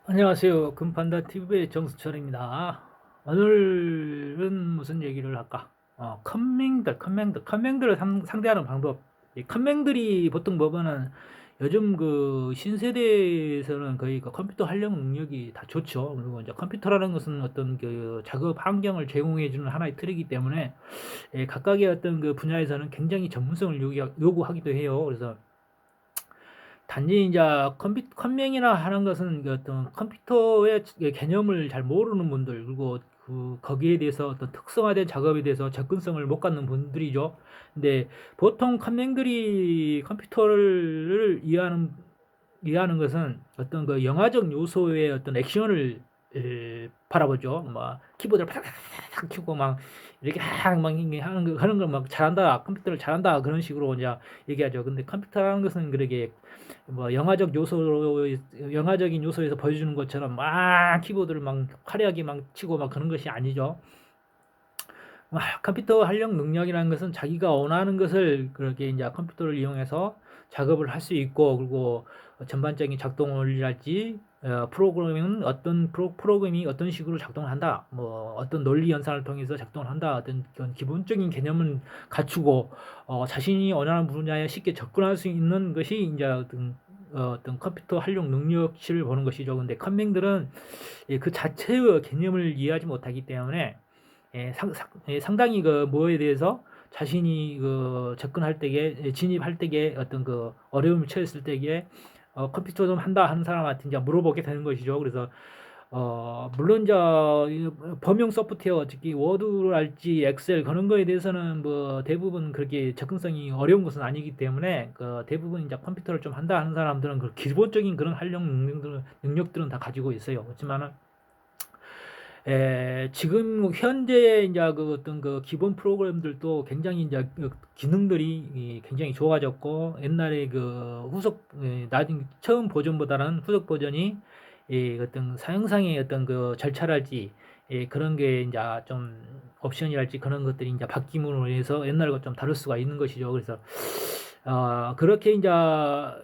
안녕하세요. 금판다 TV의 정수철입니다. 오늘은 무슨 얘기를 할까? 컴맹들을 상대하는 방법. 이 컴맹들이 보통 보면은 요즘 그 신세대에서는 거의 그 컴퓨터 활용 능력이 다 좋죠. 그리고 이제 컴퓨터라는 것은 어떤 그 작업 환경을 제공해주는 하나의 틀이기 때문에 각각의 어떤 그 분야에서는 굉장히 전문성을 요구하기도 해요. 그래서 단지 이제 컴맹이나 하는 것은 그 어떤 컴퓨터의 개념을 잘 모르는 분들, 그리고 거기에 대해서 어떤 특성화된 작업에 대해서 접근성을 못 갖는 분들이죠. 근데 보통 컴맹들이 컴퓨터를 이해하는 것은 어떤 그 영화적 요소의 어떤 액션을 바라보죠. 막 키보드를 팍팍팍 치고 막 이렇게 막 하는 걸 막 잘한다, 컴퓨터를 잘한다 그런 식으로 이제 얘기하죠. 근데 컴퓨터라는 것은 그렇게 뭐 영화적인 요소에서 보여주는 것처럼 막 키보드를 막 화려하게 막 치고 막 그런 것이 아니죠. 컴퓨터 활용 능력이라는 것은 자기가 원하는 것을 그렇게 이제 컴퓨터를 이용해서 작업을 할 수 있고, 그리고 전반적인 작동 원리랄지 프로그램은 프로그램이 어떤 식으로 작동을 한다, 뭐 어떤 논리 연산을 통해서 작동을 한다, 어떤 그런 기본적인 개념은 갖추고 자신이 원하는 분야에 쉽게 접근할 수 있는 것이 이제 어떤 컴퓨터 활용 능력치를 보는 것이죠. 근데 컴맹들은 그 자체의 개념을 이해하지 못하기 때문에 상당히 그 뭐에 대해서 자신이 그 접근할 때에 진입할 때에 어떤 그 어려움을 처했을 때에 컴퓨터 좀 한다 하는 사람한테 이제 물어보게 되는 것이죠. 그래서 물론 이제 범용 소프트웨어, 특히 워드랄지 엑셀 그런 거에 대해서는 뭐 대부분 그렇게 접근성이 어려운 것은 아니기 때문에 그 대부분 이제 컴퓨터를 좀 한다 하는 사람들은 그 기본적인 그런 활용 능력들은 다 가지고 있어요. 그렇지만은 지금 현재 이제 그 어떤 그 기본 프로그램들도 굉장히 이제 그 기능들이 굉장히 좋아졌고, 옛날에 그 나중 처음 버전보다는 후속 버전이 어떤 사용상의 어떤 그 절차랄지 그런 게 이제 좀 옵션이랄지 그런 것들이 이제 바뀜으로 인해서 옛날과 좀 다를 수가 있는 것이죠. 그래서 그렇게 이제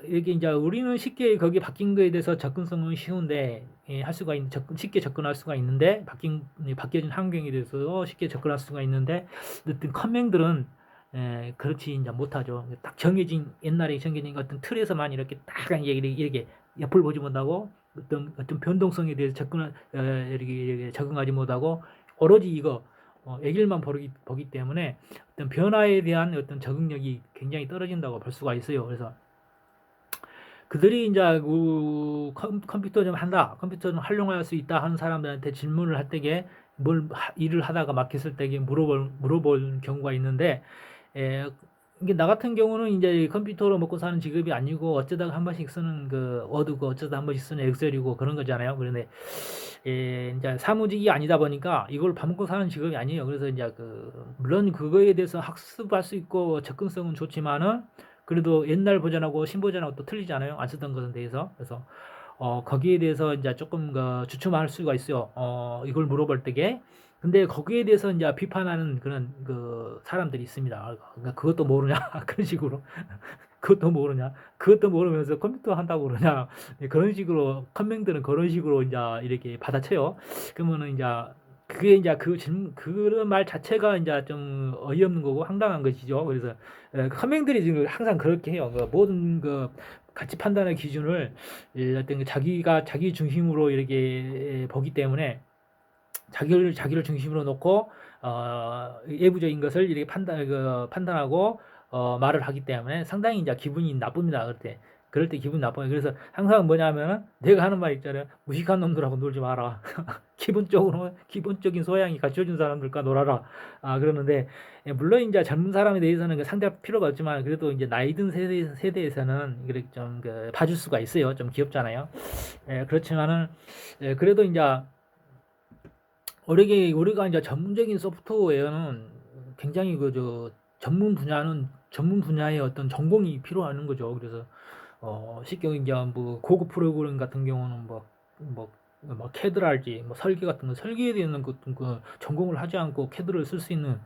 이렇게 이제 우리는 쉽게 거기 바뀐 거에 대해서 접근성은 쉬운데 할 수가 쉽게 접근할 수가 있는데, 바뀌어진 환경에 대해서 쉽게 접근할 수가 있는데, 어떤 커맹들은 그렇지 이제 못하죠. 딱 옛날에 정해진 어떤 틀에서만 이렇게 딱 이렇게 옆을 보지 못하고 어떤 변동성에 대해서 이렇게 적응하지 못하고 오로지 이거 애길만 보기 때문에 어떤 변화에 대한 어떤 적응력이 굉장히 떨어진다고 볼 수가 있어요. 그래서 그들이 이제 컴퓨터 좀 한다, 컴퓨터 좀 활용할 수 있다 하는 사람들한테 질문을 할 때에 일을 하다가 막혔을 때에 물어볼 경우가 있는데, 에, 이게 나 같은 경우는 이제 컴퓨터로 먹고 사는 직업이 아니고 어쩌다가 한 번씩 쓰는 그 워드고 어쩌다 한 번씩 쓰는 엑셀이고 그런 거잖아요. 그런데 이제 사무직이 아니다 보니까 이걸 밥 먹고 사는 직업이 아니에요. 그래서 이제 물론 그거에 대해서 학습할 수 있고 접근성은 좋지만은 그래도 옛날 버전하고 신버전하고 또 틀리잖아요. 안 쓰던 것에 대해서. 그래서 거기에 대해서 이제 조금 주춤할 수가 있어요. 이걸 물어볼 때게. 근데 거기에 대해서 이제 비판하는 그런 그 사람들이 있습니다. 그러니까 그것도 모르냐 그런 식으로. 그것도 모르냐? 그것도 모르면서 컴퓨터 한다고 그러냐? 그런 식으로 컴맹들은 그런 식으로 이제 이렇게 받아쳐요. 그러면은 이제 그게 이제 그런 말 자체가 이제 좀 어이없는 거고 황당한 것이죠. 그래서 컴맹들이 지금 항상 그렇게 해요. 그 모든 그 가치 판단의 기준을 어떤 자기 중심으로 이렇게 보기 때문에 자기를 중심으로 놓고 외부적인 것을 이렇게 판단하고 말을 하기 때문에 상당히 이제 기분이 나쁩니다. 그럴 때 기분이 나빠요. 그래서 항상 뭐냐면은 내가 하는 말 있잖아요. 무식한 놈들하고 놀지 마라. 기본적인 소양이 갖춰진 사람들과 놀아라. 그러는데 물론 이제 젊은 사람에 대해서는 상대할 필요가 없지만, 그래도 이제 나이 든 세대에서는 그렇게 좀그 봐줄 수가 있어요. 좀 귀엽잖아요. 그렇지만은 그래도 이제 우리가 이제 전문적인 소프트웨어는 굉장히 전문 분야의 어떤 전공이 필요한 거죠. 그래서 쉽게 이제 뭐 고급 프로그램 같은 경우는 뭐 캐드랄지 뭐 설계 같은 거 설계에 대한 그 전공을 하지 않고 캐드를 쓸 수 있는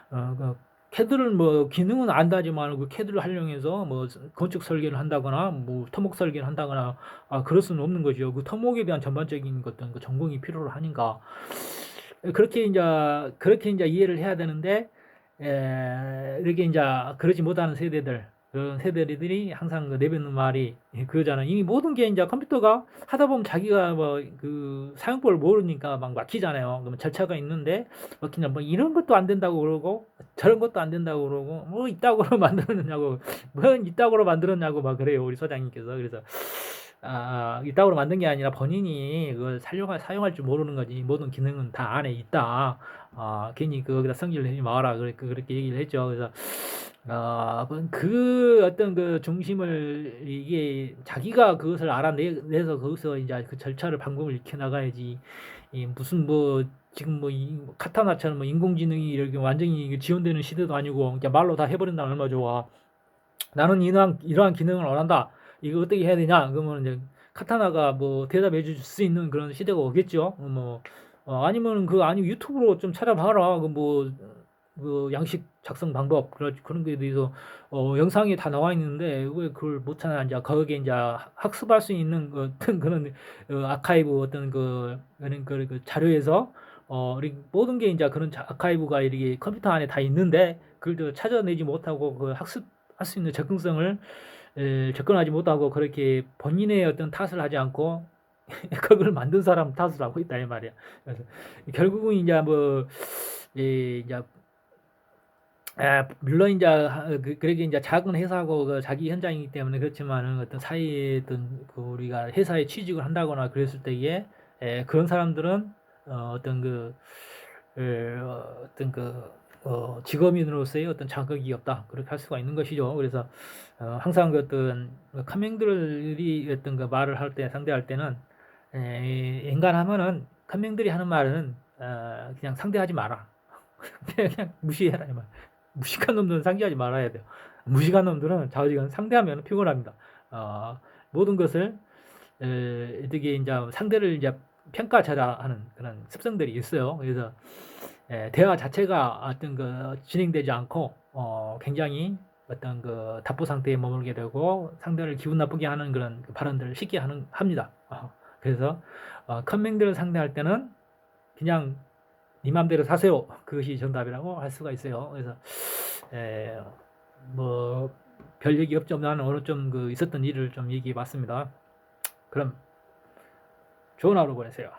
그 캐드를 뭐 기능은 안다지만 그 캐드를 활용해서 뭐 건축 설계를 한다거나 뭐 토목 설계를 한다거나 그럴 수는 없는 거죠. 그 토목에 대한 전반적인 어떤 그 전공이 필요로 하니까 그렇게 이제 이해를 해야 되는데 이렇게 이제 그러지 못하는 세대들 그런 세대들이 항상 그 내뱉는 말이 그거잖아요. 이미 모든 게 이제 컴퓨터가 하다 보면 자기가 뭐 그 사용법을 모르니까 막 막히잖아요. 그러면 절차가 있는데 막히냐 뭐 이런 것도 안 된다고 그러고 저런 것도 안 된다고 그러고 뭐 이따구로 만들었냐고 뭐 이따구로 만들었냐고 막 그래요 우리 소장님께서. 그래서 이따구로 만든 게 아니라 본인이 그걸 사용할 줄 모르는 거지. 모든 기능은 다 안에 있다. 괜히 거기다 성질을 내지 마라. 그렇게 얘기를 했죠. 그래서 그 어떤 그 중심을 이게 자기가 그것을 알아내서 거기서 이제 그 절차를 방법을 익혀 나가야지. 무슨 뭐 지금 뭐 카타나처럼 뭐 인공지능이 이렇게 완전히 지원되는 시대도 아니고 그냥 말로 다 해버린다면 얼마 좋아. 나는 이러한 기능을 원한다. 이거 어떻게 해야 되냐? 그러면 이제 카타나가 뭐 대답해 줄 수 있는 그런 시대가 오겠죠. 아니면 아니 유튜브로 좀 찾아봐라. 그 양식 작성 방법 그런 거에 대해서 영상이 다 나와 있는데 왜 그걸 못 찾아? 이제 거기에 이제 학습할 수 있는 어떤 그런 아카이브 어떤 그 자료에서 모든 게 이제 그런 아카이브가 이렇게 컴퓨터 안에 다 있는데 그걸 찾아내지 못하고 그 학습할 수 있는 접근하지 못하고 그렇게 본인의 어떤 탓을 하지 않고 그걸 만든 사람 탓을 하고 있다 이 말이야. 그래서 결국은 이제 뭐 이제 물론 이제 그러게 이제 작은 회사고 그 자기 현장이기 때문에 그렇지만은 어떤 사이에 어떤 그 우리가 회사에 취직을 한다거나 그랬을 때에 그런 사람들은 어떤 어떤 직업인으로서의 어떤 자격이 없다 그렇게 할 수가 있는 것이죠. 그래서 항상 그 어떤 컴맹들이 어떤 그 말을 할 때 상대할 때는 인간하면은 컴맹들이 하는 말은 그냥 상대하지 마라. 그냥 무시해라 이 말. 무식한 놈들은 상대하지 말아야 돼요. 무식한 놈들은 좌우지간 상대하면 피곤합니다. 모든 것을 어떻게 이제 상대를 이제 평가절하하는 그런 습성들이 있어요. 그래서 대화 자체가 어떤 그 진행되지 않고 굉장히 어떤 그 답보 상태에 머물게 되고 상대를 기분 나쁘게 하는 그런 발언들을 쉽게 합니다. 그래서 컴맹들을 상대할 때는 그냥 네 맘대로 사세요. 그것이 정답이라고 할 수가 있어요. 그래서 뭐 별 얘기 없죠. 나는 오늘 좀 그 있었던 일을 좀 얘기해 봤습니다. 그럼 좋은 하루 보내세요.